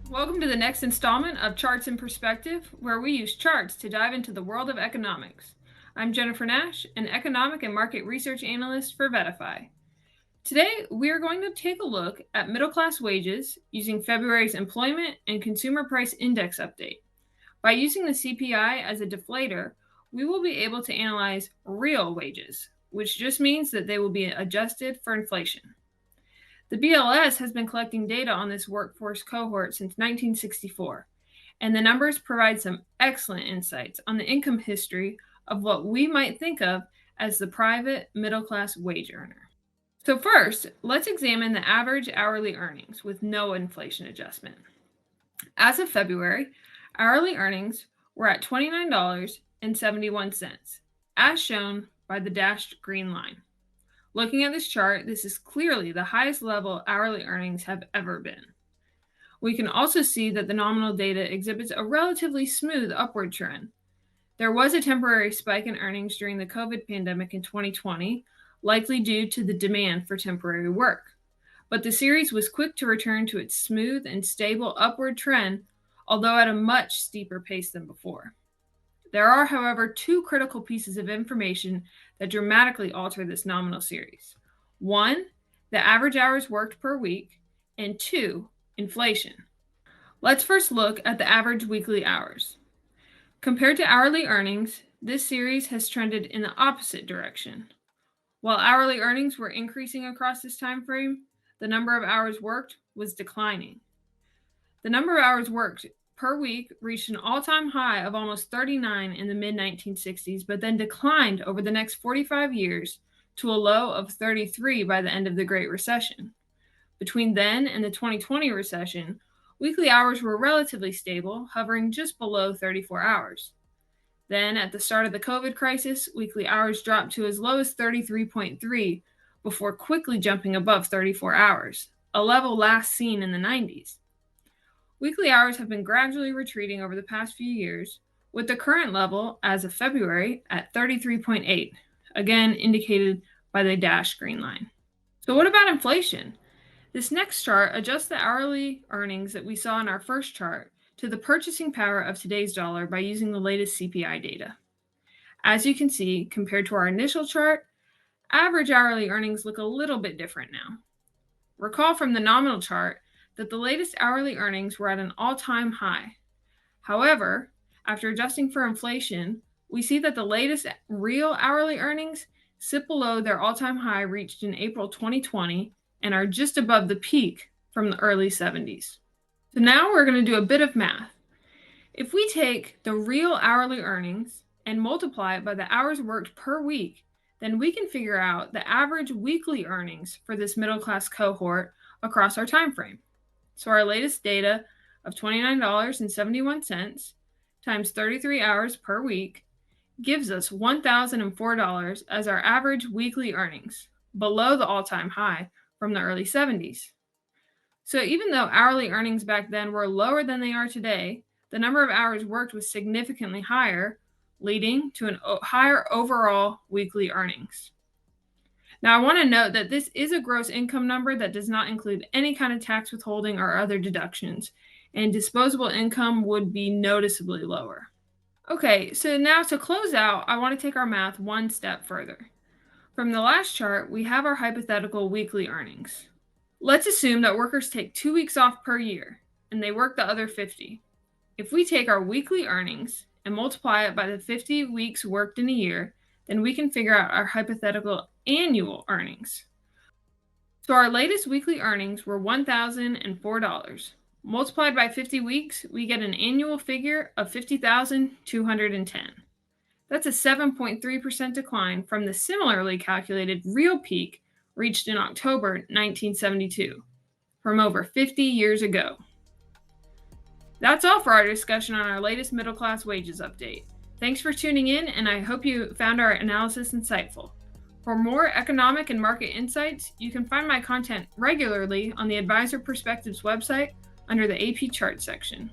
Welcome to the next installment of Charts in Perspective, where we use charts to dive into the world of economics. I'm Jennifer Nash, an economic and market research analyst for Vetify. Today, we are going to take a look at middle-class wages using February's Employment and Consumer Price Index update. By using the CPI as a deflator, we will be able to analyze real wages, which just means that they will be adjusted for inflation. The BLS has been collecting data on this workforce cohort since 1964, and the numbers provide some excellent insights on the income history of what we might think of as the private middle-class wage earner. So first, let's examine the average hourly earnings with no inflation adjustment. As of February, hourly earnings were at $29.71, as shown by the dashed green line. Looking at this chart, this is clearly the highest level hourly earnings have ever been. We can also see that the nominal data exhibits a relatively smooth upward trend. There was a temporary spike in earnings during the COVID pandemic in 2020, likely due to the demand for temporary work. But the series was quick to return to its smooth and stable upward trend, although at a much steeper pace than before. There are, however, two critical pieces of information that dramatically alter this nominal series. One, the average hours worked per week, and two, inflation. Let's first look at the average weekly hours. Compared to hourly earnings, this series has trended in the opposite direction. While hourly earnings were increasing across this time frame, the number of hours worked was declining. The number of hours worked per week reached an all-time high of almost 39 in the mid-1960s, but then declined over the next 45 years to a low of 33 by the end of the Great Recession. Between then and the 2020 recession, weekly hours were relatively stable, hovering just below 34 hours. Then, at the start of the COVID crisis, weekly hours dropped to as low as 33.3 before quickly jumping above 34 hours, a level last seen in the 90s. Weekly hours have been gradually retreating over the past few years, with the current level as of February at 33.8, again indicated by the dashed green line. So what about inflation? This next chart adjusts the hourly earnings that we saw in our first chart to the purchasing power of today's dollar by using the latest CPI data. As you can see, compared to our initial chart, average hourly earnings look a little bit different now. Recall from the nominal chart that the latest hourly earnings were at an all-time high. However, after adjusting for inflation, we see that the latest real hourly earnings sit below their all-time high reached in April 2020 and are just above the peak from the early 70s. So now we're going to do a bit of math. If we take the real hourly earnings and multiply it by the hours worked per week, then we can figure out the average weekly earnings for this middle-class cohort across our time frame. So our latest data of $29.71 times 33 hours per week gives us $1,004 as our average weekly earnings, below the all-time high from the early 70s. So even though hourly earnings back then were lower than they are today, the number of hours worked was significantly higher, leading to a higher overall weekly earnings. Now, I want to note that this is a gross income number that does not include any kind of tax withholding or other deductions, and disposable income would be noticeably lower. Okay, so now to close out, I want to take our math one step further. From the last chart, we have our hypothetical weekly earnings. Let's assume that workers take 2 weeks off per year, and they work the other 50. If we take our weekly earnings and multiply it by the 50 weeks worked in a year, then we can figure out our hypothetical annual earnings. So our latest weekly earnings were $1,004. Multiplied by 50 weeks, we get an annual figure of $50,210. That's a 7.3% decline from the similarly calculated real peak reached in October 1972, from over 50 years ago. That's all for our discussion on our latest middle-class wages update. Thanks for tuning in, and I hope you found our analysis insightful. For more economic and market insights, you can find my content regularly on the Advisor Perspectives website under the AP Chart section.